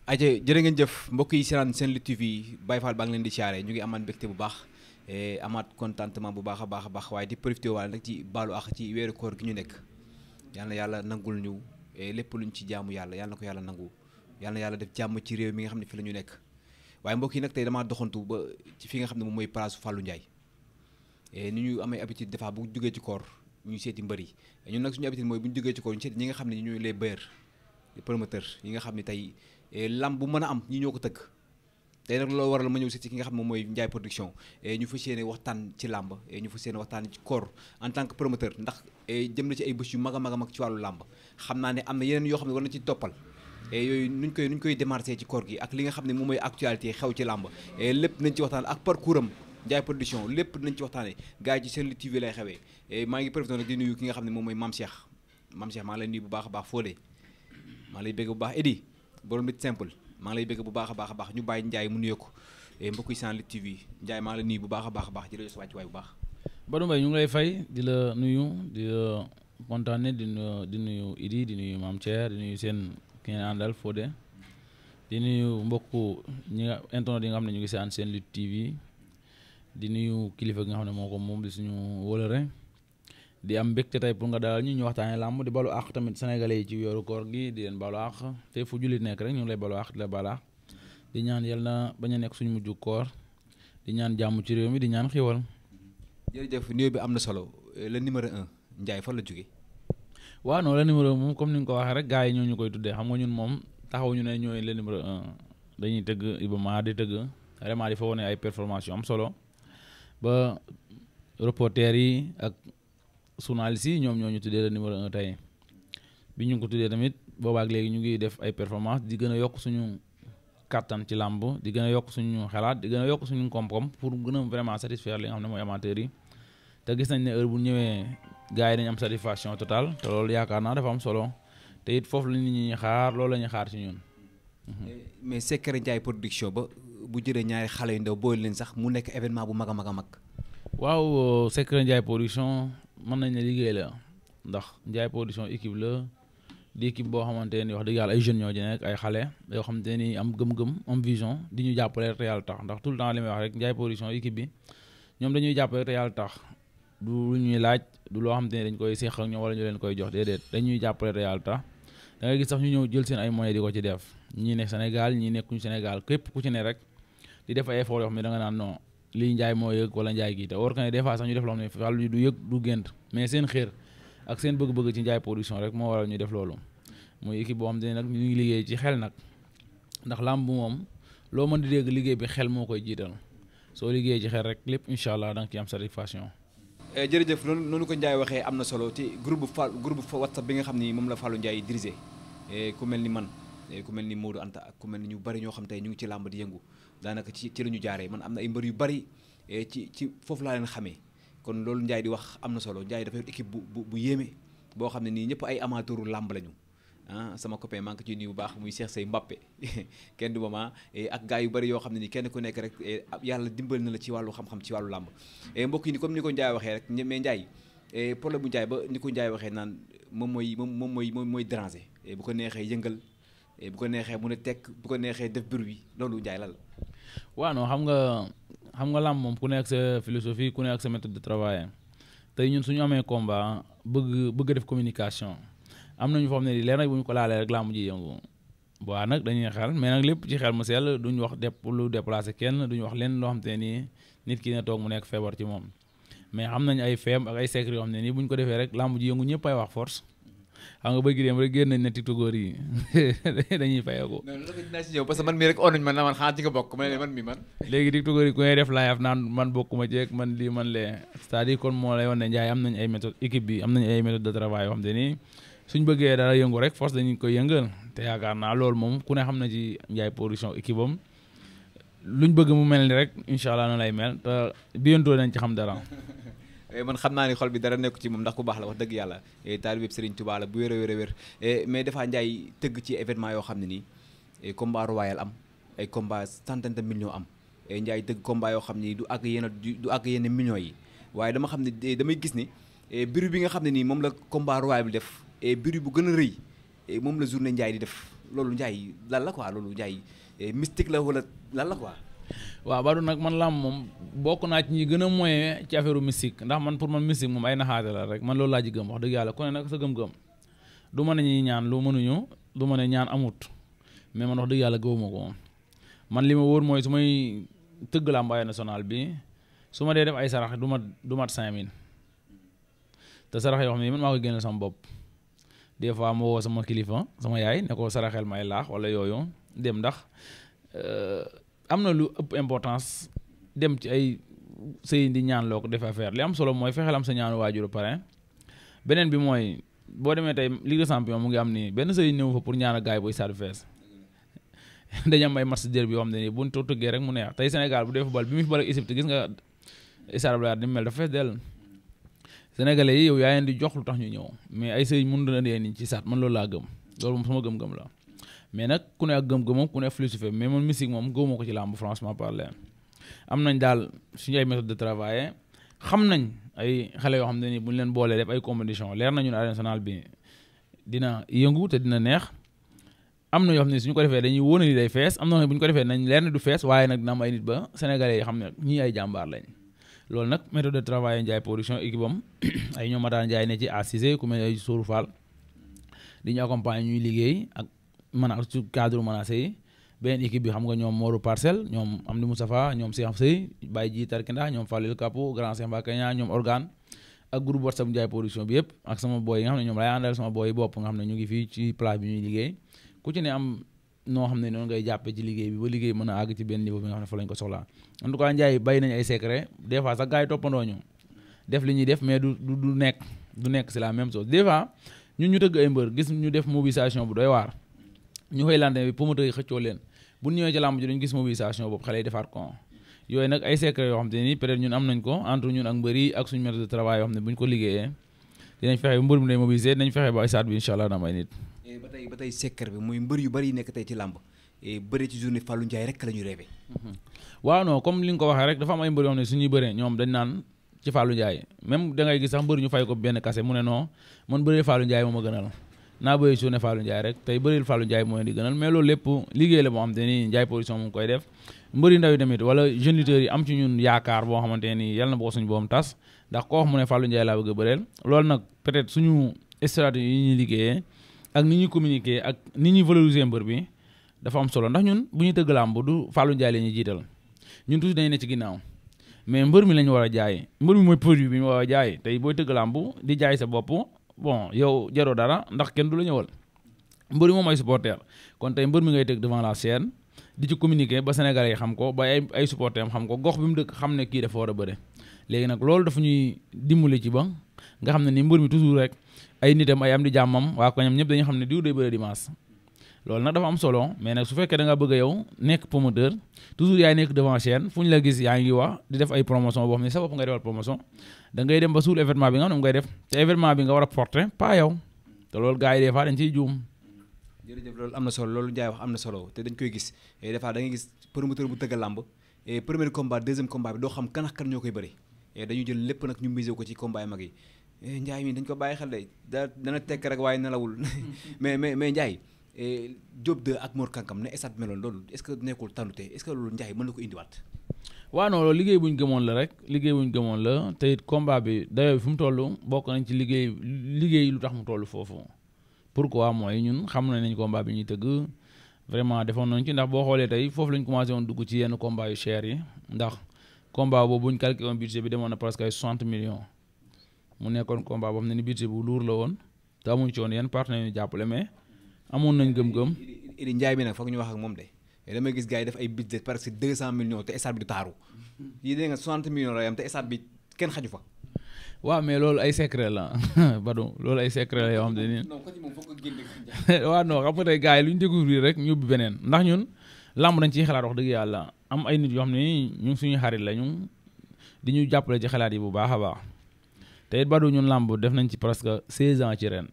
aja jërë ngeen jëf mbokk yi seetaan seen Lutte TV Baye Fall baa ngi leen di siyaare ñu ngi amaat mbégte bu baax amaat contentement bu baax a baax waaye di profité waale nag ci baalu ak ci weeru koor gi ñu nekk yal na yàlla nangul ñu lépp luñ ci jaamu yàlla yal na ko yàlla nangu yal na yàlla def jàmm ci réew mi nga xam ne fi la ñu nekk waaye mbokk yi nag tey damaa doxantu ba ci fi nga xam ne moom mooy place Fallou Ndiaye ni ñu amee habitude des fois bu jógee ci koor ñu seeti mbër yi ñun nag suñu habitude mooy bu ñu jógee ci koor ñu seeti ñi nga xam ne ñooy les bailleurs les promoteurs yi nga xam ne tey lamb bu mën a am ñi ñoo ko tëgg tey nag loolu waral ma ñëw si ki nga xam ne moom mooy Ndiaye production ñu fas yéene waxtaan ci làmb ñu fas yéene waxtaan ci koor en tant que promoteur ndax jëm na ci ay bés yu mag a mag ci wàllu làmb xam naa ne am na yeneen yoo xam ne war na ci toppal yooyu nuñ koy démarrer ci koor gi ak li nga xam ne moom mooy actualité xew ci làmb lépp nañ ci waxtaan ak parcours am Ndiaye production lépp nañ ci waxtaanee gars yi ci seen Lutte TV lay xewee maa ngi profité nag di nuyu ki nga xam ne moom mooy Mame Cheikh maa ngi lay nuyu bu baax a baax Fodé maa lay bëgg bu baax Edi borom nit simple maa ngi lay bëgg bu baax a baax ñu bàyyi Ndiaye mu nuyoo ko mbokk yi seen Lutte TV Ndiaye maa ngi lay nuyu bu baax a baax di la jox sa wàccuwaay bu baax. Badou Mbaye ñu ngi lay fay di la nuyu di la kontaane di nuyu Idi di nuyu Mame Cheikh di nuyu seen ki ngeen àndal Fodé di nuyu mbokku ñi nga internet yi nga xam ne ñu ngi seen seen Lutte TV di nuyu kilifa gi nga xam ne moo ko moom di suñu wóolare di am mbégte tey pour nga dalal ñu waxtaanee làmb di balu àq tamit sénégalais yi ci weeru koor gi di leen balu àq te fu jullit nekk rek ñu ngi lay balu àq di la balu àq di ñaan yal na bañ a nekk suñu mujj koor di ñaan jàmm ci réew mi di ñaan xiwal. jërëjëf nuyoo bi am na solo le numéro 1 Ndiaye fan la jógee. waaw non le numéro 1 moom comme ni nga ko waxee rek gars yi ñoo ñu koy tuddee xam nga ñun moom taxaw ñu ne ñooy le numéro 1 dañuy tëgg Ibama di tëgg vraiment di fa wane ay performance yu am solo ba reporter yi ak. journalistes yi ñoom ñoo ñu tuddee le numéro 1 tey bi ñu ko tuddee tamit boobaak léegi ñu ngi def ay performance di gën a yokk suñu kàttan ci làmb di gën a yokk suñu xalaat di gën a yokk suñu koom-koom pour gën a vraiment satisfaire li nga xam ne mooy amateurs yi te gis nañ ne heure bu ñëwee gars yi dañu am satisfaction totale te loolu yaakaar naa dafa am solo te it foofu la nit ñi xaar loolu la ñuy xaar ci ñun. mais secret Ndiaye production ba bu jëlee ñaari xale yu ndaw booy leen sax mu nekk événement bu mag a mag. waaw secret Ndiaye production. mën nañ ne liggéey la ndax Ndiaye production équipe la di équipe boo xamante ni wax dëgg yàlla ay jeunes ñoo ci nekk ay xale yoo xamante ni am gëm-gëm am vision di ñu jàppale te yàlla tax ndax tout le temps li may wax rek Ndiaye production équipe bi ñoom dañuy jàppale te yàlla tax du lu ñuy laaj du loo xamante ni dañ koy seex ak ñoom wala ñu leen koy jox déedéet dañuy jàppale te yàlla tax da ngay gis sax ñu ñëw jël seen ay moyens di ko ci def ñii nekk Sénégal ñii nekkuñu Sénégal képp ku ci ne rek di def ay effort yoo xam ne da nga naan non lii Ndiaye moo yëg wala Ndiaye kii te war ka ne des fois sax ñu def loo xam ne Fallou du yëg du gént mais seen xeer ak seen bëgg-bëgg ci Ndiaye production rek moo waral ñu def loolu muy équipe boo xam ne nag ñu ngi liggéey ci xel nag ndax làmb moom loo mën di dégg liggéey bi xel moo koy jiital soo liggéeyee ci xel rek lépp incha allah da nga ci am satisfaction. jërëjëf noonu ko Ndiaye waxee am na solo ci groupe WhatsApp bi nga xam ni moom la Fallou Ndiaye dirigé ku mel ni man ku mel ni Modou Anta ak ku mel ni ñu bari ñoo xam tey ñu ngi ci làmb di yëngu daanaka ci la ñu jaaree man am na ay mbër yu bari ci foofu laa leen xamee kon loolu Ndiaye di wax am na solo Ndiaye dafa yor équipe bu yéeme boo xam ne nii ñëpp ay amateuru làmb lañu sama copain maa ngi ko ciy nuyu bu baax muy Cheikh Sey Mbappé kenn du ma ak gars yu bari yoo xam ne nii kenn ku nekk rek yàlla dimbali na la ci wàllu xam-xam ci wàllu làmb mbokk yi ni comme ni ko Ndiaye waxee rek mais Ndiaye problème bu Ndiaye ba ni ko Ndiaye waxee naan moom mooy déranger bu ko neexee yëngal bu ko neexee mu ne tekk bu ko neexee def bruit loolu Ndiaye lan la. waaw non xam nga làmb moom ku nekk sa philosophie ku nekk sa méthode de travail tey ñun suñu amee combat bëgg def communication am nañu foo xam ne leer nag bu ñu ko laalee rek làmb ji yëngu waaw nag dañuy xel mais nag lépp ci xel mu sell duñu wax lu déplacé kenn duñu wax leen loo xam te nii nit ki ne toog mu nekk feebar ci moom mais xam nañu ay feem ak ay secret yoo xam ne nii bu ñu ko defee rek làmb ji yëngu ñëpp ay wax force xam nga bëgg dem rek génn nañ ne tiktokeur yi dañuy fayeeku. non loolu dinaa si ñëw parce que man mii rek on nañ man na man xanaa ci nga bokk ma ne man mii man. léegi tiktokeur yi ku ngay def live naan man bokkuma jeeg man lii man lee c'est-à-dire kon moo lay wan ne Ndiaye am nañ ay méthode équipe bi am nañ ay méthode de travail yoo xam te ni suñ bëggee dara yëngu rek force dañu koy yëngal te yaakaar naa loolu moom ku ne xam na ci Ndiaye production équipe am luñ bëgg mu mel ni rek incha allah noonu lay mel te bientôt nañ ci xam dara. man xam naa ni xol bi dara nekku ci moom ndax ku baax la wax dëgg yàlla taalibe Serigne Touba la bu wér a wér mais dafa Ndiaye tëgg ci événement yoo xam ne nii combat royal am ay combat centaine de millions am Ndiaye tëgg combat yoo xam ni du àgg yenn millions yi waaye dama xam ne damay gis ni bruit bi nga xam ne nii moom la combat royal bi def bruit bu gën a rëy moom la journée Ndiaye di def loolu Ndiaye lan la quoi loolu Ndiaye mystique la wala lan la quoi. waaw Badou nag man làmb moom bokk naa ci ñi gën a moyen ci affaire mystique ndax man pour man mystique moom ay naxaate la rek man loolu laa ci gëm wax dëgg yàlla ku ne nag sa gëm-gëm du ma ne ñuy ñaan lu mënuñu du ma ne ñaan amut mais man wax dëgg yàlla gëwuma ko moom man li ma wóor mooy su may tëgg làmb national bi su ma dee def ay sarax du mat 5000 te sarax yoo xam ne man maa koy génneel sama bopp des fois ma woo sama kilifa sama yaay ne ko saraxel may laax wala yooyu dem ndax am na lu ëpp importance dem ci ay sëy di ñaan loo ko def affaire li am solo mooy fexeel am sa ñaanu waajur pare beneen bi mooy boo demee tey Ligue des Champions mu ngi am nii benn sëy ñëw fa pour ñaan a gaay buy stade fees dañu am ay match derby yoo xam ne nii buñ to tëggee rek mu neex tey Sénégal bu dee football bi muy football ak Égypte gis nga stade Abdoulaye ni mu mel dafa fees dell Sénégalais yi yow yaa leen di jox lu tax ñu ñëw mais ay sëy mun na dee niñ ci saat man loolu laa gëm loolu moom sama gëm-gëm la mais nag ku ne ak gëm-gëmam ku ne philosophie mais man musique moom gëwuma ko ci làmb franchement parler am nañ daal suñu ay méthode de travail xam nañ ay xale yoo xam ne ni bu ñu leen boolee def ay compétition leer nañu ne arène nationale bi dina yëngu te dina neex am na yoo xam ne suñu ko defee dañuy wóor ni day fees am na bu ñu ko defee nañ leer ne du fees waaye nag dina am ay nit ba sénégalais yi xam ne ñii ay jàmbaar lañ loolu nag méthode de travail Ndiaye production équipe am ay ñoom Matar Ndiaye ne ci assisé ku mel ay Sourou Fall di ñu accompagner ñuy liggéey ak mën a ci cadre menacé yi beneen équipe bi xam nga ñoom Modou Parcelle ñoom Amdi Moustapha ñoom Cheikh Sey Baye Ji Tarkinda ñoom Fallil Kapo Grand Cheikh Mbakanya ñoom Organe ak groupe WhatsApp Ndiaye production bi yëpp ak sama boy yi nga xam ne ñoom lay àndal sama boy yi bopp nga xam ne ñu ngi fii ci place bi ñuy liggéey ku ci ne am noo xam ne noonu ngay jàppee ci liggéey bi ba liggéey mën a àgg ci benn niveau bi nga xam ne fa lañ ko soxlaa en tout cas Ndiaye bay nañ ay secret des fois sax gars yi toppandoo ñu def li ñuy def mais du nekk c'est la même chose des fois ñun ñu tëgg ay mbër gis ñu def mobilisation bu doy waar ñu koy lante bi promoteur yi xëccoo leen bu ñëwee ci làmb ji dañu gis mobilisation boobu xale yi defaat ko yooyu nag ay secret yoo xam te ni peut-être ñun am nañ ko entre ñun ak mbër yi ak suñu méthode de travail yoo xam ne bu ñu ko liggéeyee dinañ fexe mbër mi day mobiliser dinañ fexe ba stade bi incha allah dama ay nit ba tey secret bi muy mbër yu bëri yi nekk tey ci làmb bëri ci journée Fallou Ndiaye rek la ñu rêvé. waaw non comme li nga ko waxee rek dafa am ay mbër yoo xam ne suñuy bëree ñoom dañ naan ci Fallou Ndiaye même da ngay gis sax mbër ñu fay ko benn kase mu ne non man bëree Fallou Ndiaye moo ma gënal naa bëri journée Fallou Ndiaye rek tey bëril Fallou Ndiaye moo leen di gënal mais loolu lépp liggéey la boo xamante ni Ndiaye production mu ngi koy def mbëri ndaw yi tamit wala jeunes lutteurs yi am ci ñun yaakaar boo xamante ni yàlla na boo suñu boom tas ndax koo wax mu ne Fallou Ndiaye laa bëgg a bëreel loolu nag peut-être suñu stratégie yi ñuy liggéeyee ak ni ñuy communiquer ak ni ñuy valoriser mbër bi dafa am solo ndax ñun bu ñuy tëgg làmb du Fallou Ndiaye la ñuy jiital ñun toujours dañuy ne ci ginnaaw mais mbër mi la ñu war a jaay mbër mi mooy produit bi ñu war a jaay tey booy tëgg làmb di jaay sa bopp bon yow jaroo dara ndax kenn du la ñëwal mbër mi moom ay supporter kon tey mbër mi ngay tëgg devant la scène di ci communiquer ba Sénégalais yi xam ko ba ay supporter am xam ko gox bi mu dëkk xam ne kii dafa war a bëre léegi nag loolu dafa ñuy dimbali ci ba nga xam ne ni mbër mi toujours rek ay nitam ay am di jàmmam waa ko ñam ñëpp dañu xam ne diw day bëre dimanche loolu nag dafa am solo mais nag su fekkee da nga bëgg a yow nekk promoteur toujours yaay nekk devant chaîne fu ñu la gis yaa ngi wax di def ay promotion boo xam ne sa bopp ngay defal promotion da ngay dem ba suul événement bi nga xam ne ngay def te événement bi nga war a porter pas yow te loolu gars yi des fois dañ ciy juum. jërëjëf loolu am na solo loolu Ndiaye wax am na solo te dañ koy gis des fois da ngay gis promoteur bu tëgg làmb premier combat deuxième combat bi doo xam kan ak kan ñoo koy bëri dañu jël lépp nag ñu misé ko ci combat yi mag yi Ndiaye mi dañ ko bàyyi xel de dana tekk rek waaye nelawul mais Ndiaye Diop 2 ak Mor Kankam ne esat meloon loolu est-ce que nekkul tànnute est-ce que loolu Ndiaye mën na ko indiwaat. waaw non loolu liggéey bu ñu gëmoon la rek liggéey bu ñu gëmoon la te it combat bi dayoo bi fu mu toll bokk nañ ci liggéey lu tax mu toll foofu. pourquoi mooy ñun xam nañ combat bi ñuy tëgg vraiment defoon nañ ci ndax boo xoolee tey foofu lañ commencé woon dugg ci yenn combat yu cher yi ndax combat boobu bu ñu calculé woon budget bi demoon na presque ay 60 millions mu nekkoon combat boo xam ne ni budget bu lourd la woon te amuñ ci woon yenn partenaires yu jàppale mais amoon nañ gëm-gëm. Idi Ndiaye bi nag foog ñu wax ak moom de damay gis gars yi def ay budget presque 200 millions te stade bi du taaru yi dégg nga 60 millions la yam te stade bi kenn xaju fa. waaw mais loolu ay secret la Badou loolu ay secret la yoo xam ne nii. non ko ci moom foog nga génne. waaw non xam nga tey gars yi lu ñu découvrir rek ñu ubbi beneen ndax ñun làmb dañ ciy xalaat wax dëgg yàlla am ay nit yoo xam ne ñun suñuy xarit la ñu di ñu jàppale ci xalaat yi bu baax a baax te it Badou ñun làmb def nañ ci presque 16 ans ci ren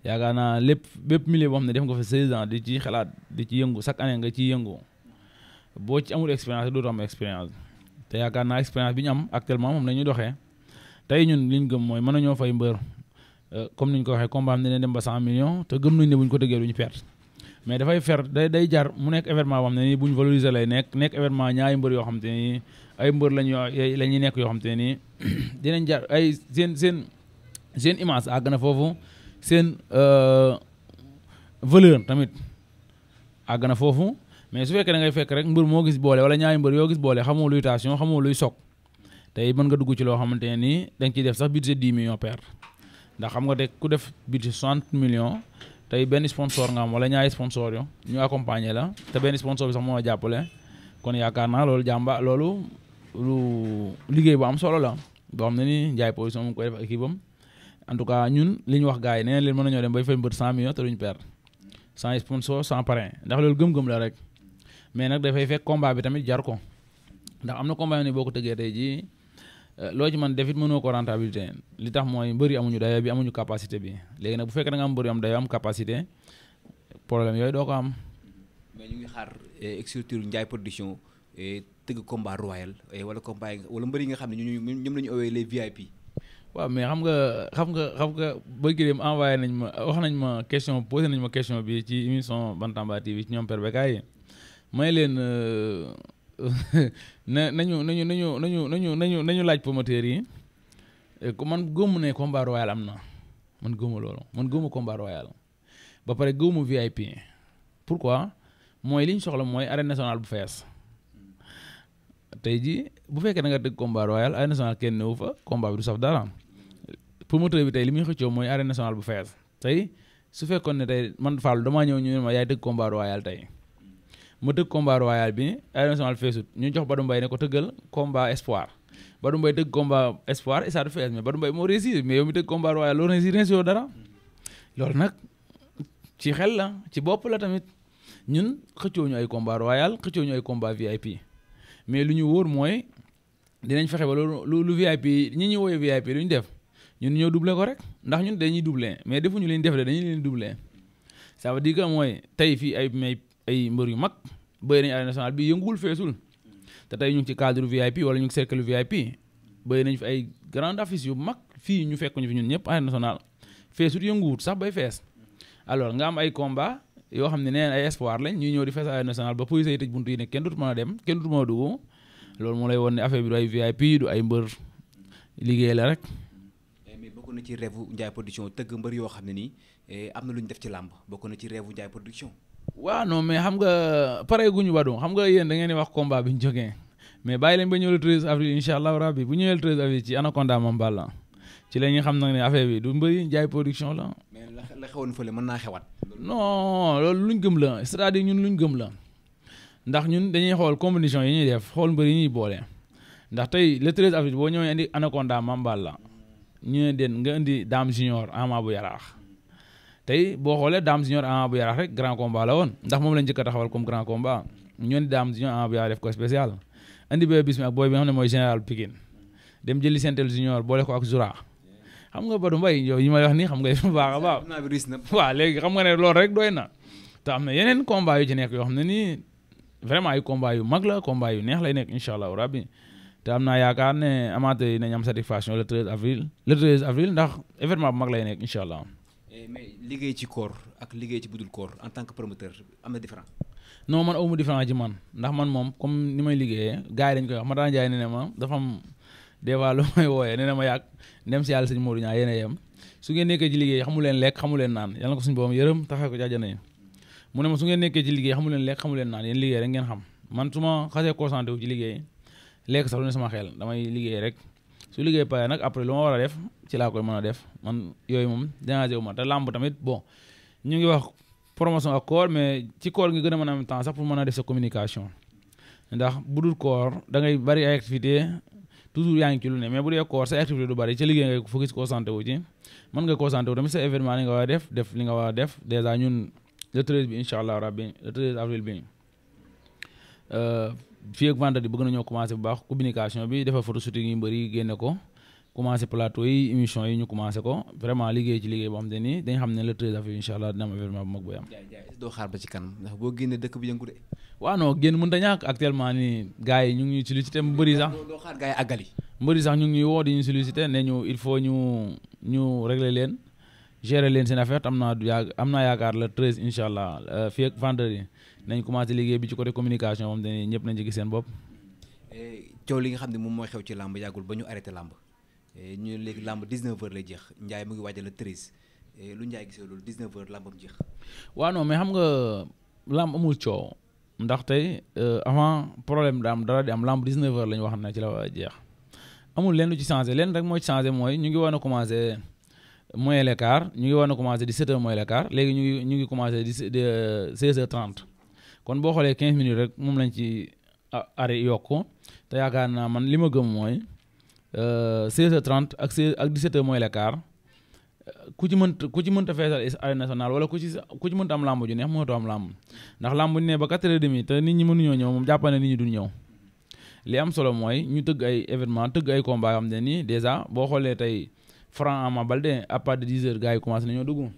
yaakaar naa bépp milieu boo xam ne def nga fa 16 ans di ci xalaat di ci yëngu chaque année nga ciy yëngu boo ci amul expérience dootu am expérience te yaakaar naa expérience bi ñu am actuellement moom la ñuy doxee. tey ñun li ñu gëm mooy mën nañoo fay mbër comme ni ñu ko waxee combat am dina dem ba 100 millions te gëm nañ ne bu ñu ko tëggee du ñu perte mais dafay day jar mu nekk événement boo xam ne nii buñ valoriser lay nekk événement ñaari mbër yoo xam te ni ay mbër la ñuy nekk yoo xam te ni dinañ jar ay seen image àgg na foofu seen valeur tamit àgg na foofu mais su fekkee da ngay fekk rek mbër moo gis boole wala ñaari mbër yoo gis boole xamoo luy tension xamoo luy soog tey mën nga dugg ci loo xamante ne nii da nga ciy def sax budget 10 millions père ndax xam nga de ku def budget 60 millions tey benn sponsor nga am wala ñaari sponsor yo ñu accompagner la te benn sponsor bi sax moo jàppale kon yaakaar naa loolu loolu lu liggéey bu am solo la boo xam ne ni Ndiaye Production mu koy def équipe am en tout cas ñun li ñu wax gars yi nee leen mën nañoo dem bay fay mbër 100 millions te duñ perdre sans sponsor sans parrain ndax loolu gëm-gëm la rek mais nag dafay fekk combat bi tamit jar ko ndax am na combat yi ni boo ko tëggee tey jii loo ci man defit mënoo ko rentabilité li tax mooy mbëri amuñu dayo bi amuñu capacité bi léegi nag bu fekkee da nga am mbëri am dayo am capacité problème yooyu doo ko am. mais ñu ngi xaar structure Ndiaye Production tëgg combat royal wala combat wala mbëri yi nga xam ne ñoom la ñu owee les VIP. waaw mais xam nga bëgg dem envoyé nañ ma wax nañ ma question posé nañ ma question bi ci émission Bantamba TV ci ñoom Père Bécaye may leen nañu laaj promoteurs yi man gëmu ne combat royal am na man gëmu loolu man gëmu combat royal ba pare gëmu VIP pourquoi mooy li ñu soxla mooy arène nationale bu fees tey jii bu fekkee da nga dëgg combat royal arène nationale kenn newu fa combat bi du saf dara promoteur bi tey li muy xëccoo mooy arène nationale bu fees tey su fekkoon ne tey man Fallou damaa ñëw ñu ne ma yaay dëgg combat royal tey ma tëgg combat royal bi arène nationale feesut ñu jox Badou Mbaye ne ko tëggal combat espoir Badou Mbaye tëgg combat espoir stade fees mais Badou Mbaye moo réussir mais yow mi tëgg combat royal loolu réussir dara loolu nag ci xel la ci bopp la tamit ñun xëccoo ñu ay combat royal xëccoo ñu ay combat VIP mais lu ñu wóor mooy dinañ fexe ba lu VIP ñi ñu woowee VIP lu ñu def ñun ñoo doublé ko rek ndax ñun dañuy doublé mais defuñu leen def de dañuy leen doublé ça veut dire que mooy tey fii ay mbër yu mag bëri nañu arène nationale bi yënguwul feesul te tey ñu ngi ci cadre VIP wala ñu ngi cercle VIP bëri nañ fi ay grande affiche yu mag fii ñu fekk ñu fi ñun ñëpp arène nationale feesut yënguwut sax bay fees alors nga am ay combat yoo xam ne neen ay espoir lañ ñuy ñëw di fees arène nationale ba police yi tëj buntu yi ne kenn dootu mën a dem kenn dootu mën a dugg loolu moo lay won ne affaire bi du ay VIP du ay mbër liggéey la rek. mais bokk na ci rêve Ndiaye Production tëgg mbër yoo xam ne nii am na lu ñu def ci làmb bokk na ci rêve Ndiaye Production. waaw non mais xam nga pare guñu Badou xam nga yéen da ngeen di wax combat bi ñu jógee mais bàyyi leen ba ñëw le 13 avril incha allah rabbi bu ñëwee le 13 avril ci Anaconda Mamballa ci la ñuy xam nag ne affaire bi du mbëri Ndiaye Production la. mais la xewoon fële mën naa xewaat. non loolu luñ gëm la c'est-à-dire ñun luñ gëm la ndax ñun dañuy xool compétition yi ñuy def xool mbëri yi ñuy boole ndax tey le 13 avril boo ñëwee indi Anaconda Mamballa ñu ne den nga indi Dame Junior Ama bu Yaraax tey boo xoolee Dame Junior Ama bu Yaraax rek grand combat la woon ndax moom lañ njëkk a taxawal comme grand combat ñu indi Dame Junior Ama bu Yaraax def ko spécial indi bébé bis mi ak booy bi nga xam ne mooy général Pikine dem jëli Sentel Junior boole ko ak Zoura xam nga Badou Mbaye yow yi may wax nii xam nga baax a baax waaw léegi xam nga ne loolu rek doy na te am na yeneen combat yu ci nekk yoo xam ne nii vraiment ay combat yu mag la combat yu neex lay nekk incha allah rabbi te am naa yaakaar ne amateur yi nañ am satisfaction le 13 avril ndax événement bu mag lay nekk incha allah. mais liggéey ci koor ak liggéey ci budul koor en tant que promoteur am na différence. non man awma différence ci man ndax man moom comme ni may liggéeyee gars yi dañ koy wax ma daan jaay ne ne ma dafa am des fois lu may wooyee ne ne ma yàgg dem si yàlla sëñ Modou Niang yéen a yem su ngeen nekkee ci liggéey xamu leen lekk xamu leen naan yàlla na ko suñu borom yërëm taxee ko jaajana yi mu ne ma su ngeen nekkee ci liggéey xamu leen lekk xamu leen naan yéen liggéey rek ngeen xam man su ma xasee concentré wu ci liggéey lekk sax lu ne sama xel damay liggéey rek su liggéey pare nag après lu ma war a def ci laa koy mën a def man yooyu moom dérangé wu ma te làmb tamit bon ñu ngi wax promotion ak koor mais ci koor ngi gën a mën a am temps sax pour mën a def sa communication ndax bu dul koor da ngay bari ay activité toujours yaa ngi ci lu ne mais bu dee koor sa activité du bari ca liggéey ngay focus concentré wu ci mën nga concentré wu tamit sa événement li nga war a def li nga war a def dèjà ñun le 13 bi incha allah rabbi le 13 avril bi fii ak vendredi bëgg nañoo commencé bu baax communication bi defar photo shooting yi mbëri génne ko commencé plateau yi émission yi ñu commencé ko vraiment liggéey ci liggéey boo xam te ni dañ xam ne le 13 avril incha allah dina am événement bu mag bu am. doo xaar ba ci kanam ndax boo génnee dëkk bi yëngu de. waaw non génn mënut a ñàkk actuellement nii gars yi ñu ngi ñuy sollicité mbëri sax. doo xaar gars yi àggali. mbëri sax ñu ngi ñuy woo di ñu sollicité ne ñu il faut ñu régler leen gérer leen seen affaire am naa yaakaar le 13 incha allah fii ak vendredi nañ commencé liggéey bi ci côté communication moom dañuy ñëpp nañ ci gis seen bopp. coow li nga xam ne moom mooy xew ci làmb yàggul ba ñu arrêté làmb ñu léegi làmb 19h lay jeex Ndiaye mu ngi waajal le 13 lu Ndiaye gisee loolu 19h làmbam jeex. waaw non mais xam nga làmb amul coow ndax tey avant problème da am dara di am làmb 19h la ñu wax ne ci la war a jeex amul leen lu ci changé leen rek moo ci changé mooy ñu ngi war a commencé moins le quart ñu ngi war a commencé 17h moins le quart léegi ñu ngi commencé 16h30 kon boo xoolee 15 minutes rek moom lañ ci arrêt yokku te yaakaar naa man li ma gëm mooy 16h30 ak 17h moins le quart ku ci mënta feesal arène nationale wala ku ci mënta am lamb ju neex mënatoo am lamb ndax lamb bu ñu ne ba 4h30 te nit ñi mënuñoo ñëw moom jàpp na nit ñi duñ ñëw li am solo mooy ñu tëgg ay événement tëgg ay combat yoo xam ne nii déjà boo xoolee tey Franc Ama Baldé à part de 10h gars yi commencé nañoo dugg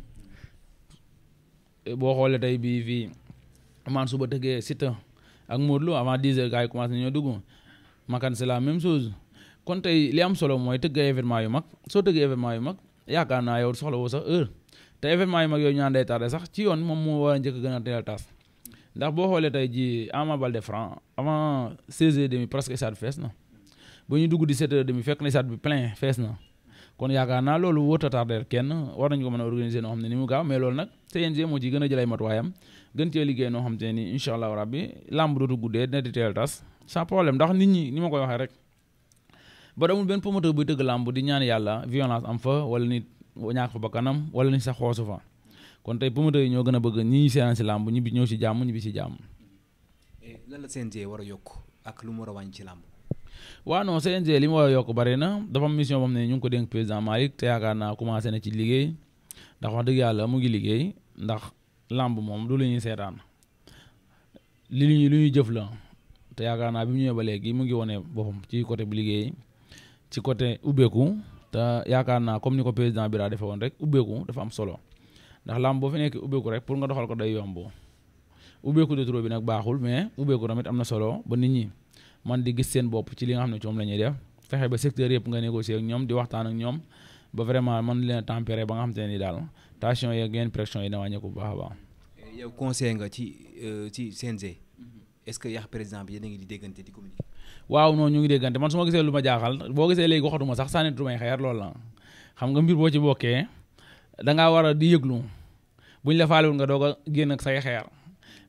boo xoolee tey bii fii man suba tëggee Siteu ak Modou Lo avant 10h gars yi commencé nañoo dugg Makan c'est la même chose kon tey li am solo mooy tëgg ay événement yu mag soo tëggee événement yu mag yaakaar naa yow soxla woo sax heure te événement yu mag yooyu ñaan day tardé sax ci yoon moom moo war a njëkk gën a teel a tas ndax boo xoolee tey ji Ama Baldé Franc avant 16h30 presque stade fees na ba ñu dugg 17h30 fekk na stade bi plein fees na kon yaakaar naa loolu wóota tardé kenn war nañu ko mën a organiser noo xam ne ni mu gaaw mais loolu nag CNG moo ci gën a jëlay matuwaayam gën cee liggéey noo xam te ni incha allah rabbi lamb dootu guddee dina di teel tas sans problème ndax nit ñi ni ma koy waxee rek ba amul benn promoteur buy tëgg lamb di ñaan yàlla violence am fa wala nit ñàkk fa bakkanam wala nit sax xoosu fa kon tey promoteurs yi ñoo gën a bëgg ñi seetaan si lamb ñibbi ñëw si jàmm ñibbi si jàmm. lan la CNG war a yokk ak lu mu war a wàññi ci lamb. waaw non CNG li mu war a yokk bari na dafa am mission boo xam ne ñu ngi ko dénk président Malick te yaakaar naa commencé na ci liggéey ndax wax dëgg yàlla mu ngi liggéey ndax lamb moom du lu ñuy seetaan lu ñuy jëf la te yaakaar naa bi mu ñëwee ba léegi mu ngi wone boppam ci côté bu liggéey ci côté ubbeeku te yaakaar naa comme ni ko président bi daa defee woon rek ubbeeku dafa am solo ndax lamb boo fi nekk ubbeeku rek pour nga doxal ko day yomb ubbeeku de trop bi nag baaxul mais ubbeeku tamit am na solo ba nit ñi man di gis seen bopp ci li nga xam ne ci moom la ñuy def fexe ba secteur yëpp nga négocier ak ñoom di waxtaan ak ñoom ba vraiment man leen tempérer ba nga xam te ne ni daal tension yeeg yenn pression yi na wàññeeku bu baax a baax. yow conseil nga ci CNG est-ce que yàq président bi yéen a ngi di déggante di communiquer. waaw non ñu ngi déggante man su ma gisee lu ma jaaxal boo gisee léegi waxatuma sax sànni may xeer loolu la xam nga mbir boo ci bokkee da ngaa war a di yëglu buñ la faalewul nga doog a génn ak say xeer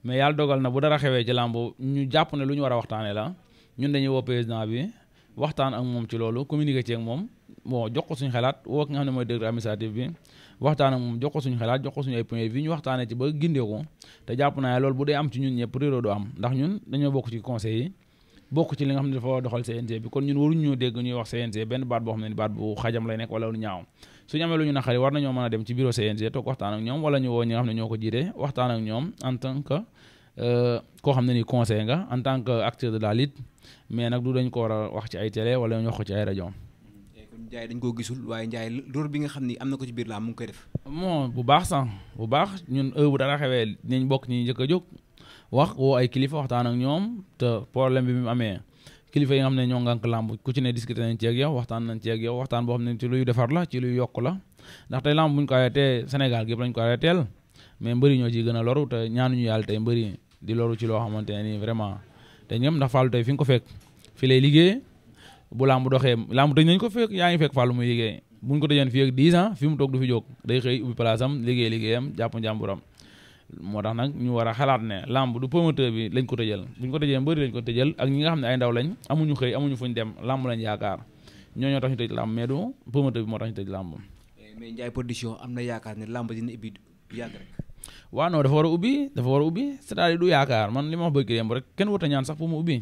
mais yàlla dogal na bu dara xewee ci làmb ñu jàpp ne lu ñu war a waxtaanee la ñun dañuy woo président bi waxtaan ak moom ci loolu communiquer ci ak moom bon jox ko suñu xalaat woo ki nga xam ne mooy directeur administratif bi waxtaan ak moom jox ko suñu xalaat jox ko suñu ay points de vue ñu waxtaanee ci ba gindee ko te jàpp naa loolu bu dee am ci ñun ñëpp réeroo du am ndax ñun dañoo bokk ci conseil yi bokk ci li nga xam ne dafa war a doxal CNG bi kon ñun waruñu ñoo dégg ñuy wax CNG benn baat boo xam ne ni baat bu xajam lay nekk wala lu ñaaw suñu amee lu ñu naqari war nañoo mën a dem ci bureau CNG toog waxtaan ak ñoom wala ñu woo ñi nga xam ne ñoo ko jiite waxtaan ak ñoom en tant que koo xam ne ni conseil nga en tant que acteur de la lutte mais nag du dañ ko war a wax ci ay télé wala ñu wax ko ci ay rajo. kon Ndiaye dañ koo gisul waaye Ndiaye rôle bi nga xam ni am na ko ci biir laa mu ngi koy def. bon bu baax sax bu baax ñun heure bu dara xewee dinañ bokk ñi njëkk a jóg wax woo ay kilifa waxtaan ak ñoom te problème bi mu amee kilifa yi nga xam ne ñoo ngànk làmb ku ci ne discuter nañ ci ak yow waxtaan nañ ci ak yow waxtaan boo xam ne ci luy defar la ci luy yokk la ndax tey làmb bu ñu ko arrêté Sénégal gépp lañ ko arrêteel mais mbëri ñoo ciy gën a loru te ñaanuñu yàlla tey mbëri di loru ci loo xamante ne nii vraiment te ñoom ndax Fallou tey fi nga ko fekk fi lay liggéey bu làmb doxee làmb tëj nañ ko fekk yaa ngi fekk Fallou muy liggéey buñ ko tëjeen fii ak 10 ans fi mu toog du fi jóg day xëy ubbi place am liggéeyam jàpp njàmburam moo tax nag ñu war a xalaat ne làmb du promoteur bi lañ ko tëjal buñ ko tëjee mbëri lañ ko tëjal ak ñi nga xam ne ay ndaw lañ amuñu xëy amuñu fuñ dem làmb lañ yaakaar ñoo tax ñu tëj làmb mais du promoteur bi moo tax ñu tëj làmb. mais Ndiaye production am na yaakaar ne làmb dina ubbi yàgg rek. waaw non dafa war a ubbi c'est-à-dire du yaakaar man li ma wax bëgg yemb rek kenn wut a ñaan sax pour mu ubbi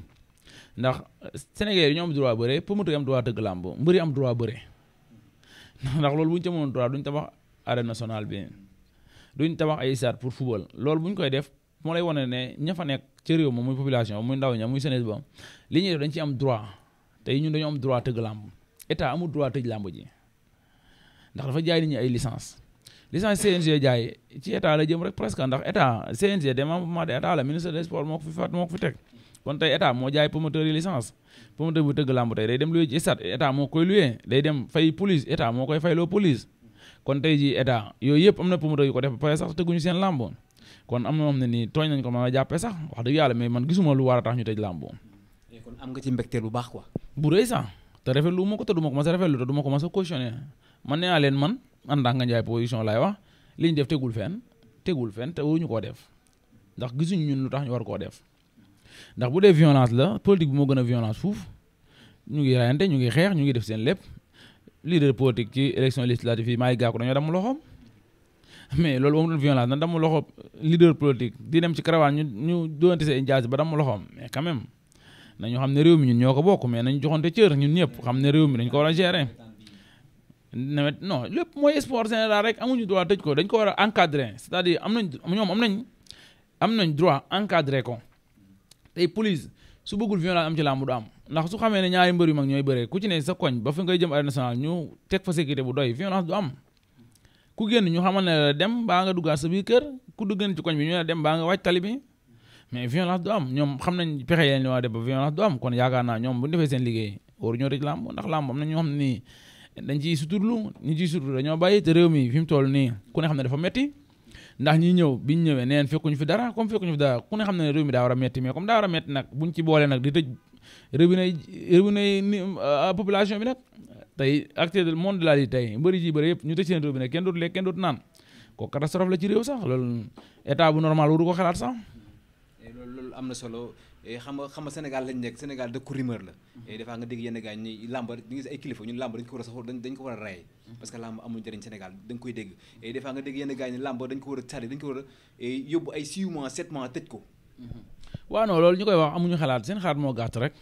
ndax Sénégal yi ñoo am droit bëre promoteur yi am droit tëgg làmb mbëri am droit bëre ndax loolu bu ñu ca mënoon droit duñ tabax arène nationale bi duñ tabax ay stade pour football loolu bu ñu koy def moo lay wane ne ña fa nekk ci réew moom muy population muy ndaw ña muy jeunesse ba li ñuy def dañ ci am droit tey ñun dañoo am droit tëgg làmb état amul droit tëj làmb ji ndax dafa jaay nit ñi ay licence CNG jaay ci état la jëm rek presque ndax état CNG démembrement de état la ministre des sports moo ko fi teg kon tey état moo jaay promoteur yi licence promoteur bu tëgg làmb tey day dem luye ci stade état moo koy luye day dem fay police état moo koy fayloo police kon tey ji état yooyu yëpp am na promoteur yu ko def ba pare sax tëgguñu seen làmb kon am na moom ne nii tooñ nañ ko mën a jàppee sax wax dëgg yàlla mais man gisuma lu war a tax ñu tëj làmb. kon am nga ci mbégteel bu baax quoi. bu rëy sax te rafetlu ma ko te du ma ko mas a rafetlu te du ma ko mas a cautionné man nee naa leen man en tant que Ndiaye Production laay wax li ñu def tegul fenn te waruñu koo def ndax gisuñu ñun lu tax ñu war koo def ndax bu dee violence la politique bi moo gën a violence fuuf ñu ngi rayante ñu ngi xeex ñu ngi def seen lépp leader politique ci élection législative yi Malick Gakou dañoo damm loxoom mais loolu moom doon violence na damm loxo leader politique di dem ci caravane ñu doonte seen jaasi ba damm loxoom mais quand même nañu xam ne réew mi ñun ñoo ko bokk mais nañu joxante cër ñun ñëpp xam ne réew mi dañ ko war a gérer nawet non lépp mooy sport général rek amuñu droit tëj ko dañ ko war a encadrer c'est-à-dire am nañ droit encadrer ko tey police su bëggul violence am ci làmb du am ndax su xamee ne ñaari mbër yu mag ñooy bëree ku ci ne sa koñ ba fa ngay jëm arène nationale ñu teg fa sécurité bu doy violence du am ku génn ñu xamal ne dem baa nga duggaat sa biir kër ku dugg ci koñ bi ñu ne dem baa nga wàcc tali bi mais violence du am ñoom xam nañ pexe yeen li waa def ba violence du am kon yaakaar naa ñoom bu ñu defee seen liggéey waru ñoo tëj làmb ndax làmb am na ñoo xam ne nii dañ ciy suturlu ñu ciy suturlu dañoo bàyyi te réew mi fi mu toll nii ku ne xam ne dafa metti ndax ñi ñëw biñ ñëwee neen fekkuñu fi dara comme fekkuñu fi dara ku ne xam ne réew mi daa war a metti mais comme daa war a metti nag buñ ci boole nag di tëj robinet population bi nag tey acteur du monde de la lutte tey mbëri ji bëri yëpp ñu tëj seen robinet kenn dootu lekk kenn dootu naan ko catastrophe la ci réew sax loolu état bu normal waru ko xalaat sax loolu am na solo xam nga Sénégal lañ nekk Sénégal dëkku rumeur la des fois nga dégg yenn gars ñi làmb di gis ay kilifa ñun làmb dañ ko war a sax dañ ko war a rey parce que làmb amul njëriñ Sénégal da nga koy dégg des fois nga dégg yenn gars ñi làmb dañ ko war a sari dañ ko war a yóbbu ay 6 mois 7 mois tëj ko waaw non loolu ñu koy wax amuñu xalaat seen xalaat moo gàtt rek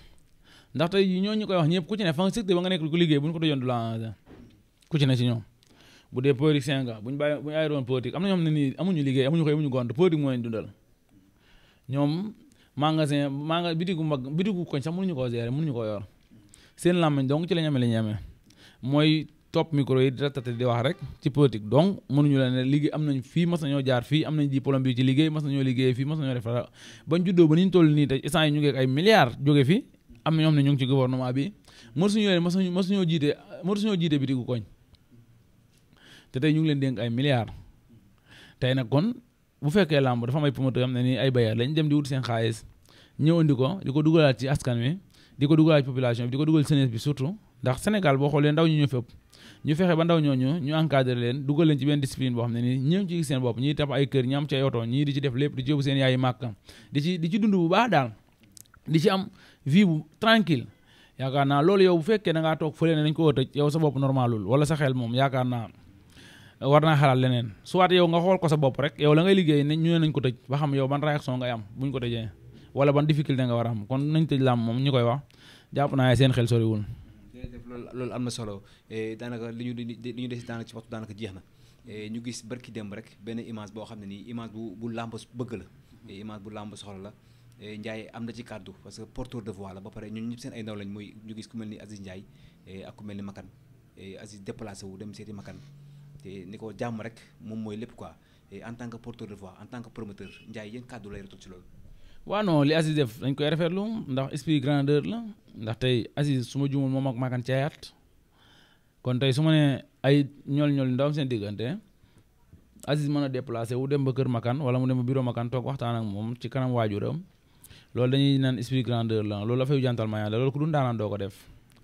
ndax tey ñoo ñu koy wax ñëpp ku ci ne fa nga secteur ba nga nekk ko liggéey bu ñu ko doon du la ku ci ne ci ñoom bu dee politique bu ñu ay doon politique am na ñoom ne nii amuñu liggéey amuñu xëy amuñu gont politique moo leen dundal ñoom magasin bitigu koñ sax mënuñu koo gérer mënuñu koo yor seen làmmiñ donc ci la ñu amee mooy topp micro yi di ratate di wax rek ci politique donc mënuñu la ne liggéey am nañ fii mas nañoo jaar fii am nañ diplôme bi ci liggéey mas nañoo liggéey fii mas nañoo def dara bañ juddoo ba ni ñu toll nii tey instant yi ñu ngi ay milliards jóge fi am na ñoo xam ne ñu ngi ci gouvernement bi mësuñoo jiite bitigu koñ te tey ñu ngi leen dénk ay milliards tey nag kon bu fekkee làmb dafa am ay promoteur am ne nii ay bailleur lañ dem di wut seen xaalis ñëw andi ko di ko dugalaat ci askan wi di ko dugalaat ci population bi di ko dugal jeunesse bi surtout ndax Sénégal boo xoolee ndaw ñu fépp ñu fexe ba ndaw ñooñu ñu encadré leen dugal leen ci benn discipline boo xam ne nii ñëw ci seen bopp ñii tabax ay kër ñi am ci ay oto ñii di ci def lépp di ci yóbbu seen yaayi màkk di ci dund bu baax daal di ci am vie bu tranquille yaakaar naa loolu yow bu fekkee da ngaa toog fële ne dañ ko tëj yow sa bopp normalul wala sa xel moom yaakaar naa war naa xalaat leneen soit yow nga xool ko sa bopp rek yow la ngay liggéey ne ñu ne nañ ko tëj ba xam yow ban réaction ngay am buñ ko tëjee wala ban difficulté nga war a am kon nañ tëj làmb moom ñu koy wax jàpp naa seen xel soriwul. loolu am na solo daanaka li ñu des daanaka ci waxtu daanaka jeex na ñu gis barki démb rek benn image boo xam ne nii image bu làmb bëgg la image bu làmb soxla la Ndiaye am na ci kàddu parce que porteur de voix la ba pare ñun ñëpp seen ay ndaw lañ mooy ñu gis ku mel ni Aziz Ndiaye ak ku mel ni Makan Aziz déplacé wu dem seeti Makan te ni ko jàmm rek moom mooy lépp quoi en tant que porteur de voix en tant que promoteur Ndiaye yéen kàddu lay retoog ci loolu. waaw non li Aziz def dañ koy rafetlu ndax esprit grandeur la ndax tey Aziz su ma juumul moom ak Makan caayaat kon tey su ma nee ay ñool ndaw seen diggante Aziz mën a déplacé wu dem ba kër Makan wala mu dem ba bureau Makan toog waxtaan ak moom ci kanam waajuram loolu dañuy naan esprit grandeur la loolu dafay jantal ma la loolu ku du ndaanaan doo ko def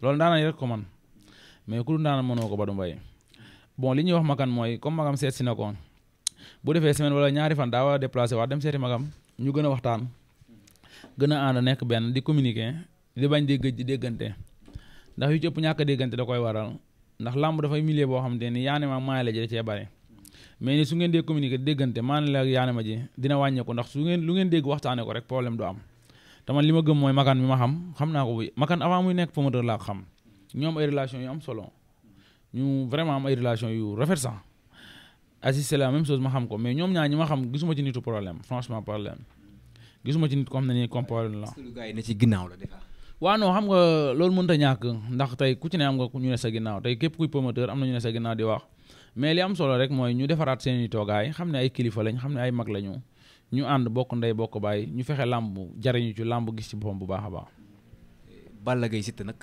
loolu ndaanaan yi rek ko man mais ku du ndaanaan mënoo ko ba du mbay bon li ñuy wax Makan mooy comme Magam seet si na ko bu defee semaine wala ñaari fan daa war a déplacé waat dem seeti Magam ñu gën a waxtaan gën a ànd nekk benn di communiquer di bañ di gëj di déggante ndax yu ci ëpp ñàkk a déggante da koy waral ndax làmb dafay milieu boo xamante ni yaane ma maay la ji da cee bari mais ni su ngeen dee communiquer déggante maane la yaane ma ji dina wàññeeku ndax su ngeen lu ngeen dégg waxtaane ko rek problème du am te man li ma gëm mooy Makan mi ma xam naa ko bu Makan avant muy nekk promoteur laa ko xam ñoom ay relation yu am solo ñu vraiment am ay relation yu rafet sax Aziz c'est la même chose ma xam ko mais ñoom ñaar ñi ma xam gisuma ci nitu problème franchement problème gisuma ci nit ko xam ne nii comme problème la. gars yi ne ci ginnaaw la defa waaw non xam nga loolu mënut a ñàkk ndax tey ku ci ne am nga ñu ne sa ginnaaw tey képp kuy promoteur am na ñu ne sa ginnaaw di wax mais li am solo rek mooy ñu defaraat seen i toogaay xam ne ay kilifa lañ xam ne ay mag lañu ñu ànd bokk ndey bokk baay ñu fexe làmb jariñu ci làmb gis ci boppam bu baax a baax. Balla Gaye Siteu nag.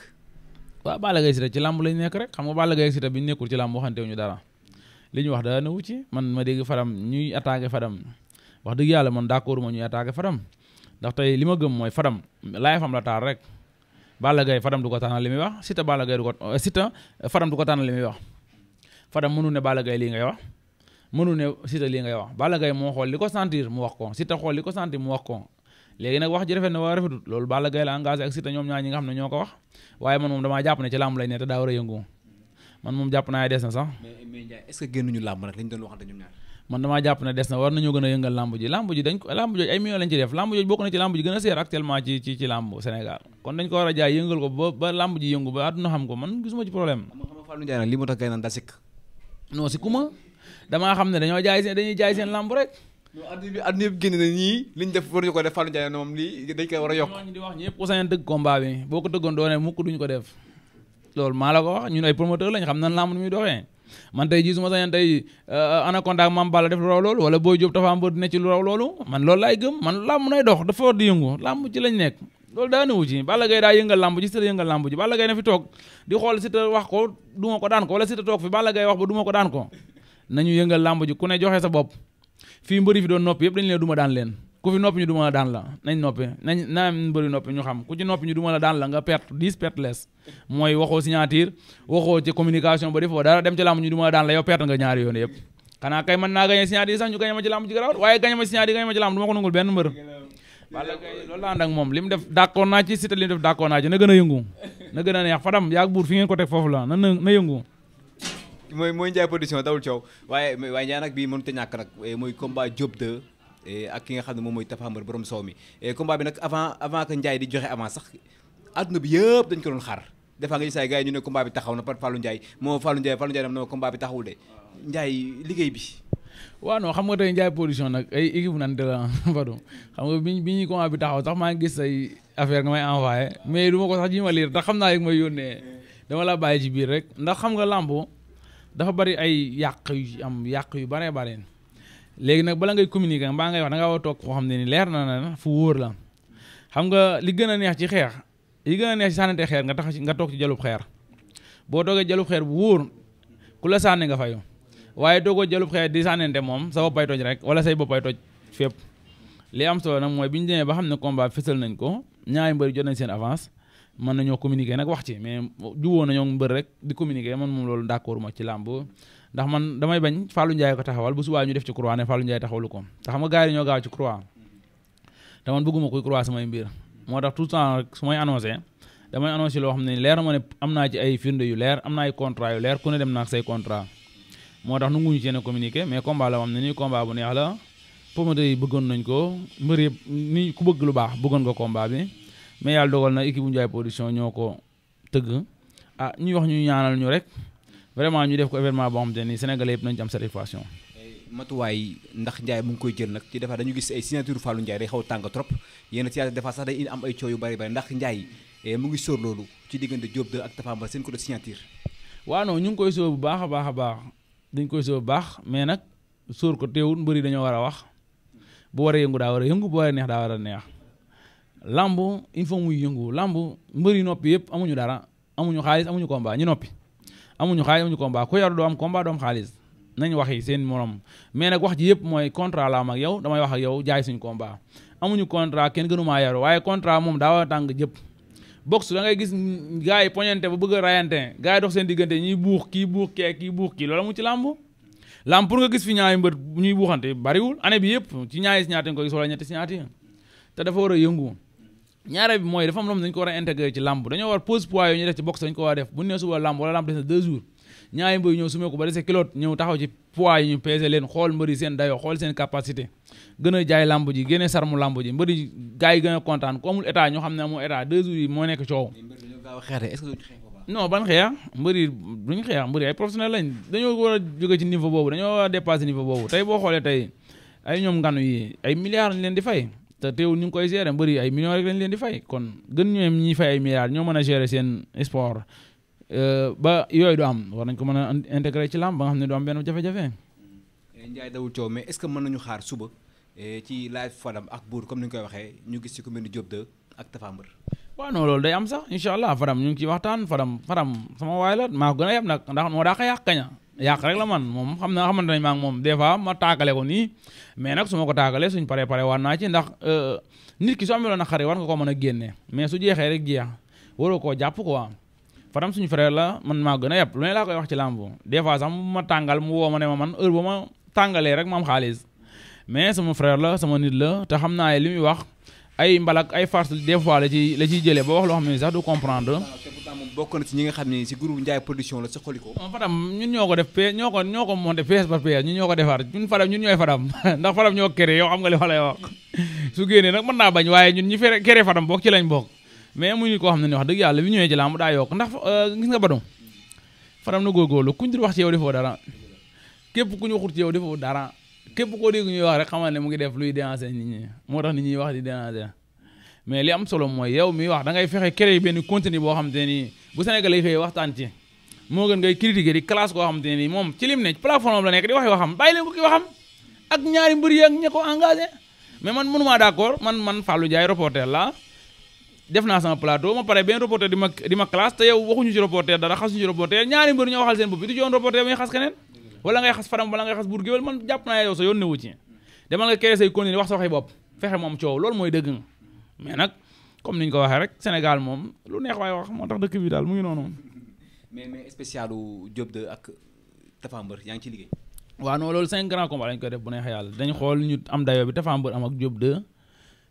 waaw Balla Gaye Siteu ci làmb lañ nekk rek xam nga Balla Gaye Siteu bi ñu nekkul ci làmb waxantewuñu dara li ñu wax daa newu ci man ma dégg Fadam ñuy attaqué Fadam wax dëgg yàlla man d'accord ma ñuy attaqué Fadam ndax tey li ma gëm mooy Fadam laay fam la taal rek Balla Gaye Fadam du ko tànnal li muy wax Siteu Balla Gaye du ko Siteu Fadam du ko tànnal li muy wax Fadam mënu ne Balla Gaye lii ngay wax mënu ne Siteu lii ngay wax Balla Gaye moo xool li ko sentir mu wax ko Siteu xool li ko sentir mu wax ko léegi nag wax ji rafet na waa rafetut loolu Balla Gaye la engagé ak Siteu ñoom ñaar ñi nga xam ne ñoo ko wax waaye man moom damaa jàpp ne ci làmb lay ne te daa war a yëngu man moom jàpp naa des na sax. mais Ndiaye est-ce que génnuñu làmb nag lañ doon waxante ñoom ñaar. man damaa jàpp ne des na war nañoo gën a yëngal làmb ji dañ ko làmb jooju ay millions lañ ci def làmb jooju bokk na ci làmb ji gën a seer actuellement ci làmb Sénégal kon dañ ko war a jaay yëngal ko ba làmb ji yëngu ba àdduna xam ko man gisuma ci problème. xam nga Fallou Ndiaye nag li mu tax gay naan daa sikk. non si kuma damaa xam ne dañuy jaay seen làmb rek. non àdduna bi génn na ñii liñ def war ñu ko def Fallou Ndiaye moom lii dañ koy war a yokk. ñooñu di wax ñëpp ku sañoon tëgg combat bi boo ko tëggoon doone mukk duñ ko def loolu maa la ko wax ñun ay promoteur lañ xam nan làmb ni muy doxee man tey jii su ma sañoon tey Anaconda ak Mame Balla def lu raw loolu wala Boy Diop Tapha Mbeur ne ci lu raw loolu man loolu laay gëm man làmb nay dox dafa war di yëngu làmb ci lañ nekk loolu daa newu ci Balla Gaye daa yëngal làmb ji Siteu yëngal làmb ji Balla Gaye na fi toog di xool Siteu wax ko duma ko daan ko wala Siteu toog fi Balla Gaye wax ba duma ko daan ko nañu yëngal làmb ji ku ne joxe sa bopp fii mbëri fi doon noppi yëpp dañu leen duma daan leen ku fi noppi ñu duma la daan la nañ noppi na mbëri noppi ñu xam ku ci noppi ñu duma la daan la nga perte 10 perte les mooy waxoo signature waxoo ci communication ba defoo dara dem ci làmb ñu duma la daan la yow perte nga ñaari yoon yëpp xanaa kay mën naa gañe signature sax ñu gañe ma ci làmb ji garawat waaye gañe ma signature gañe ma ci làmb du ma ko nangul benn mbër Balla Gaye loolu la ànd ak moom li mu def d'accord naa ci Siteu li mu def d'accord naa ci na gën a yëngu na gën a neex Fadam yaag buur fi ngeen ko teg foofu la na yëngu mooy Ndiaye production dawul coow waaye Ndiaye nag bii mënut a ñàkk nag mooy combat Diop 2 ak ki nga xam ne moom mooy Tapha Mbeur borom soow mi combat bi nag avant que Ndiaye di joxe avant sax adduna bi yëpp dañ ko doon xaar des fois nga gis ay gars yi ñu ne combat bi taxaw na par Fallou Ndiaye Fallou Ndiaye nam no combat bi taxawul de Ndiaye liggéey bi waaw non xam nga tey Ndiaye production nag ay équipe nante la Fadou xam nga bi ñuy combat bi taxaw sax maa ngi gis say affaire nga may envoyé mais du ma ko sax ji ma lire ndax xam naa rek may yónnee dama la bàyyi ci biir rek ndax xam nga lambo dafa bari ay yàq yu bare bare léegi nag bala ngay communiquer mbaa ngay wax da nga war a toog foo xam ne ni leer na fu wóor la xam nga li gën a neex ci xeex li gën a neex ci sànnante xeer nga toog ci jalub xeer boo toogee jalub xeer bu wóor ku la sànni nga fayu waaye toogoo jalub xeer di sànnante moom sa boppay toj rek wala say boppay toj fépp li am solo nag mooy bi ñu demee ba xam ne combat fësal nañ ko ñaari mbëri jot nañ seen avance mën nañoo communiquer nag wax ci mais juwoo nañoo mbër rek di communiquer man moom loolu d'accord ma ci làmb ndax man damay bañ Fallou Ndiaye ko taxawal bu subaa ñu def ci croix ne Fallou Ndiaye taxawalu ko te xam nga gars yi ñoo gaaw ci croix te man bëgguma koy croix samay mbir moo tax tout le temps rek su may annoncé damay annoncé loo xam ne leer na ma ne am naa ci ay firnde yu leer am naa ay contrat yu leer ku ne dem naa ak say contrat moo tax nanguñu ci yéen a communiquer mais combat la moom ne nii combat bu neex la promoteurs yi bëggoon nañ ko mbër yëpp ni ku bëgg lu baax bëggoon nga combat bi mais yàlla dogal na équipe bu Ndiaye production ñoo ko tëgg ñuy wax ñu ñaanal ñu rek vraiment ñu def ko événement boo xam te ni Sénégalais yëpp nañ ci am satisfaction. matuwaay ndax Ndiaye mu ngi koy jël nag ci defa dañu gis ay signature Fallou Ndiaye day xaw tàng trop yéen ci defa sax day am ay coow yu bari bari ndax Ndiaye mu ngi sóor loolu ci diggante Diop 2 ak Tapha Mbeur seen ko de signature. waaw non ñu ngi koy sóor bu baax a baax a baax dañ koy sóor bu baax mais nag sóor ko teewul mbëri dañoo war a wax bu war a yëngu daa war a yëngu bu war a neex daa war a neex lamb il faut muy yëngu lamb mbëri noppi yëpp amuñu dara amuñu xaalis amuñu combat ñu noppi amuñu xaalis amuñu combat ku yaru doo am combat doo am xaalis nañ wax yi seen morom mais nag wax ji yëpp mooy contrat la am ak yow damay wax ak yow jaay suñ combat amuñu contrat kenn gënumaa yaru waaye contrat moom daa war a tàng jëpp box da ngay gis gars yi poñente ba bëgg a rayante gars yi dox seen diggante ñuy buux kii buux kii loolu mu ci lamb pour nga gis fi ñaari mbër ñuy buuxante bariwul année bi yëpp ci ñaari signature nga ko gis wala ñetti signature te dafa war a yëngu ñaare bi mooy dafa am loo xam dañu ko war a intégrer ci lamb dañoo war pose poids yooyu ñu def ci boxe dañu ko war a def bu ñu nee suba lamb wala lamb des na 2 jours ñaari mbër ñëw sumee ko ba dese kilote ñëw taxaw ci poids yi ñu peser leen xool mbëri seen dayoo xool seen capacité gën a jaay lamb ji génne sarmu lamb ji mbëri gars yi gën a kontaan ku amul état ñoo xam ne amul état 2 jours yi moo nekk coow non ban xeex mbëri duñu xeex mbëri ay professionnel lañ dañoo war a jóge ci niveau boobu dañoo war a dépasser niveau boobu tey boo xoolee tey ay ñoom nganu yi ay milliards lañ leen di fay te teewul ñu ngi koy gérer mbëri ay millions rek lañ leen di fay kon gën ñoom ñiy fay ay milliards ñoo mën a gérer seen sport ba yooyu du am war nañ ko mën a intégrer ci lamb ba nga xam ne du am benn jafe-jafe. Ndiaye dawul coow mais est-ce que mën nañu xaar suba ci live Fadam ak Bour comme ni ñu koy waxee ñu gis ci ku mel ni Diop 2 ak Tapha Mbeur. waaw non loolu day am sax incha allah Fadam ñu ngi ciy waxtaan Fadam sama waay la maa ko gën a yem nag ndax moo daa ko yàq kaña yàq rek la man moom xam na xamante nañ maa ngi moom des fois ma taakale ko nii mais nag su ma ko taakalee suñ pare war naa ci ndax nit ki su amee na xarit war nga ko mën a génne mais su jeexee rek jeex waroo koo jàpp quoi Fadam suñu frère la man maa gën a yàpp lu ne laa koy wax ci làmb des fois sax ma tàngal mu woo ma ne ma man heure ba ma tàngalee rek ma am xaalis mais sama frère la sama nit la te xam naa li muy wax ay mbalak ay farce des fois la ciy jëlee ba wax loo xam ne sax du comprendre. te pourtant moom bokk na ci ñi nga xam ne si groupe Ndiaye production la sa xoliko. Fadam ñun ñoo ko def ñoo ko monté pièce par pièce ñun ñoo ko defar ñun Fadam ñun ñooy Fadam ndax Fadam ñoo créé yow xam nga li ma lay wax su génnee nag mën naa bañ waaye ñun ñi créé Fadam bokk ci lañ bokk mais amuñu koo xam ne ni wax dëgg yàlla bi ñëwee ci làmb daa yokk ndax gis nga Badou Fadam na góorgóorlu kuñ dul wax ci yow defoo dara képp ku ñu waxut ci yow defoo dara képp koo dégg ñuy wax rek xamal ne mu ngi def luy déranger nit ñi moo tax nit ñi wax di déranger mais li am solo mooy yow mi wax da ngay fexe créer benn contenu boo xam te ni bu Sénégal lay xëyee waxtaan ci moo gën ngay critiquer di classe koo xam te ni moom ci lim ne plateforme la nekk di wax waxam bàyyi leen ko ki waxam ak ñaari mbër yi ak ña ko engagé mais man mënumaa d'accord man Fallou Ndiaye reporter la def naa sama plateau ma pare benn reporter di ma classe te yow waxuñu ci reporter dara xasuñu ci reporter ñaari mbër ñoo waxal seen bopp bi du joon reporter muy xas keneen wala ngay xas Fadam wala ngay xas Bour Gueweul man jàpp naa yow sa yoon newu ci demal nga créer say contenu wax sa waxi bopp fexe moom coow loolu mooy dëgg mais nag comme niñ ko waxee rek Sénégal moom lu neex waay wax moo tax dëkk bi daal mu ngi noonu. mais spécialu Diop 2 ak Tapha Mbeur yaa ngi ci liggéey. waaw non loolu 5 grands combats lañ koy def bu neexee yàlla dañ xool ñu am dayoo bi Tapha Mbeur am ak Diop 2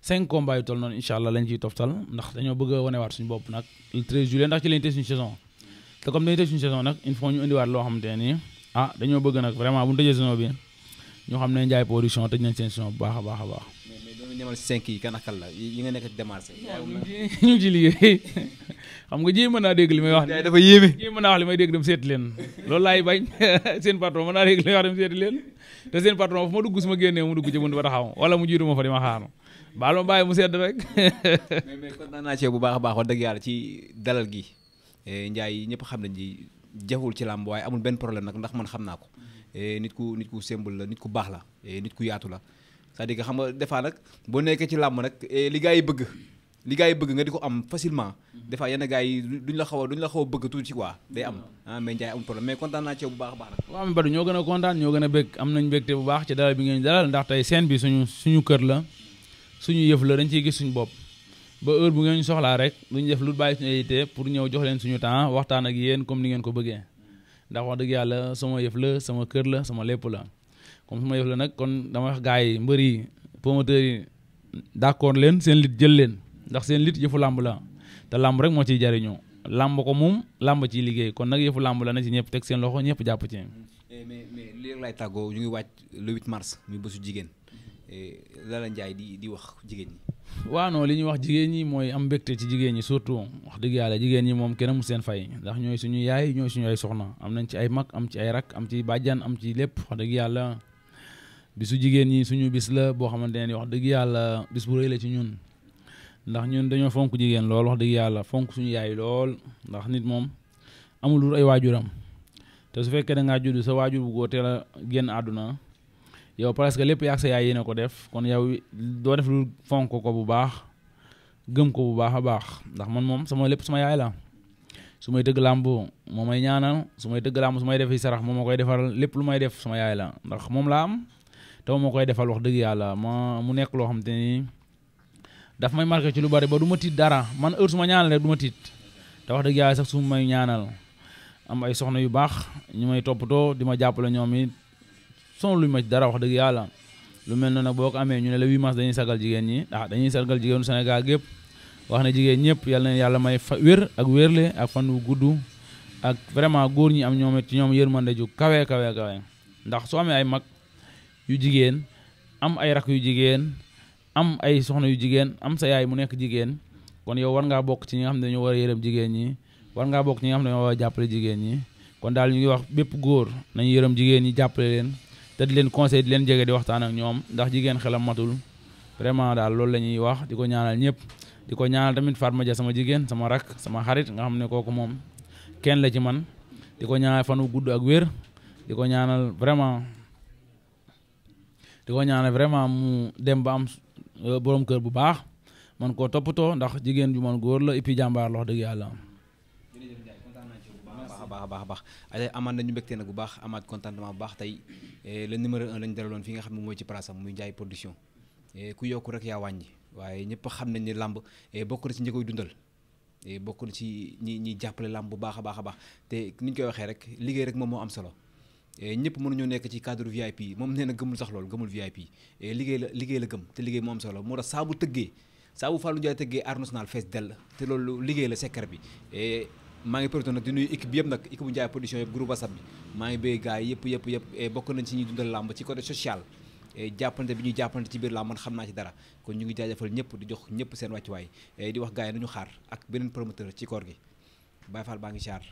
5 combats yu toll noonu incha allah lañ ciy toftal ndax dañoo bëgg a wanewaat suñu bopp nag le 13 juillet ndax ci lañ tëj suñu saison te comme dañu tëj suñu saison nag il faut ñu indiwaat loo xamante ne nii dañoo bëgg nag vraiment bu ñu tëjee saison bi ñu xam ne Ndiaye production tëj nañ seen saison bu baax a baax a baax. mais doon ñemal si 5 yi kan ak kan la yi nga nekk démarché. ñu ngi ci liggéey xam nga ji mën naa dégg li may wax. dafa yéeme. ji mën naa wax li may dégg dem seeti leen loolu laay bañ seen patron mën naa dégg li may wax dem seeti leen te seen patron fu ma dugg su ma génnee mu dugg ci bunt ba taxaw wala mu jiitu ma fa di ma xaar baal ma bàyyi mu sedd rek. mais kontaan naa ci bu baax a baax wax dëgg yàlla ci dalal gi Ndiaye ñëpp xam nañ ni jaful ci làmb waaye amul benn problème nag ndax man xam naa ko nit ku simple la nit ku baax la nit ku yaatu la c'est-à-dire que xam nga des fois nag boo nekkee ci làmb nag li gars yi bëgg nga di ko am facilement des fois yenn gars yi duñ la xaw a bëgg tuuti ci quoi day am mais Ndiaye amul problème mais kontaan naa ci bu baax a baax nag. waaw mais Badou ñoo gën a kontaan ñoo gën a bëgg am nañ mbégte bu baax ci dalal bi ngeen dalal ndax tey scène bi suñu kër la suñu yëf la dañ ciy gis suñu bopp ba heure bu ngeen soxlaa rek duñ def lu bàyyi suñu yite pour ñëw jox leen suñu temps waxtaan ak yéen comme ni ngeen ko bëggee ndax wax dëgg yàlla sama yëf la sama kër la sama lépp la comme sama yëf la nag kon dama wax gars yi mbër yi promoteurs yi d'accord leen seen lit jël leen ndax seen lit yëfu làmb la te làmb rek moo ciy jariñoo làmb ko moom làmb ciy liggéey kon nag yëfu làmb la na ci ñëpp teg seen loxo ñëpp jàpp ci. mais lii rek laay tàggoo ñu ngi wàcc le 8 mars muy bésu jigéen la la Ndiaye di wax jigéen ñi. waaw non li ñuy wax jigéen ñi mooy am mbégte ci jigéen ñi surtout wax dëgg yàlla jigéen ñi moom kenn mu seen fay ndax ñooy suñu yaay ñooy suñu ay soxna am nañ ci ay mag am ci ay rak am ci bàjjan am ci lépp wax dëgg yàlla bisu jigéen ñi suñu bis la boo xamante ne wax dëgg yàlla bis bu rëy la ci ñun ndax ñun dañoo fonk jigéen lool wax dëgg yàlla fonk suñu yaay lool ndax nit moom amul lu ay waajuram te su fekkee da ngaa judd sa waajur bu góor teel a génn àdduna yow presque lépp yaag sa yaay yéene ko def kon yow doo def lu fonk ko bu baax gëm ko bu baax a baax ndax man moom sama lépp sama yaay la su may dëgg làmb moo may ñaanal su may dëgg làmb su may defi sarax moom ma koy defal lépp lu may def sama yaay la ndax moom laa am te moom moo koy defal wax dëgg yàlla mu nekk loo xam te ni daf may marqué ci lu bari ba du ma tiit dara man heure su ma ñaanal rek du ma tiit te wax dëgg yàlla sax su may ñaanal am ay soxna yu baax ñu may toppatoo di ma jàppale ñoom it son luñu ma ci dara wax dëgg yàlla lu mel noonu nag boo ko amee ñu ne le 8 mars dañuy sargal jigéen ñi dañuy sargal jigéenu Sénégal gépp wax ne jigéen ñëpp yàlla na yàlla may wér ak wérle ak fan wu gudd ak vraiment góor ñi am ñoom it ci ñoom yërmande ju kawe ndax soo amee ay mag yu jigéen am ay rak yu jigéen am ay soxna yu jigéen am sa yaay mu nekk jigéen kon yow war ngaa bokk ci ñi nga xam ne dañoo war a yërëm jigéen ñi war ngaa bokk ci ñi nga xam ne dañoo war a jàppale jigéen ñi kon daal ñu ngi wax bépp góor nañu yërëm jigéen ñi jàppale leen te di leen conseil di leen jege di waxtaan ak ñoom ndax jigéen xelam matul vraiment daal loolu la ñuy wax di ko ñaanal ñëpp di ko ñaanal tamit Fatma Dia sama jigéen sama rak sama xarit nga xam ne kooku moom kenn la ci man di ko ñaanal fan wu gudd ak wér di ko ñaanal vraiment mu dem ba am borom kër bu baax man koo toppatoo ndax jigéen bi man góor la et puis jàmbaar la wax dëgg yàlla. jërëjëf Ndiaye kontaan naa ci bu baax a baax a baax a baax ay amaat nañu mbégte nag bu baax amaat contentement bu baax tey le numéro 1 lañu dalaloon fi nga xam ne mooy ci place am muy Ndiaye production ku yokku rek yaa wàññi waaye ñëpp xam nañ ni làmb bokk na ci ñi koy dundal bokk na ci ñi jàppale làmb bu baax a baax a baax te ni ñu koy waxee rek liggéey rek moom moo am solo ñëpp mënuñoo nekk ci cadre VIP moom nee na gëmul sax loolu gëmul VIP liggéey la gëm te liggéey moo am solo moo tax saa bu Fallou Ndiaye tëggee Arène Nationale fees dell te loolu liggéey la secret bi maa ngi profité nag di nuyu équipe bi yëpp nag équipe bu Ndiaye production yëpp groupe WhatsApp bi maa ngi bëgg gars yi yëpp bokk nañ ci ñuy dundal làmb ci côté social jàppante bi ñuy jàppante ci biir làmb man xam naa ci dara kon ñu ngi jaajëfal ñëpp di jox ñëpp seen wàccuwaay di wax gars yi nañu xaar ak beneen promoteur ci koor gi Baye Fall baa ngi xaar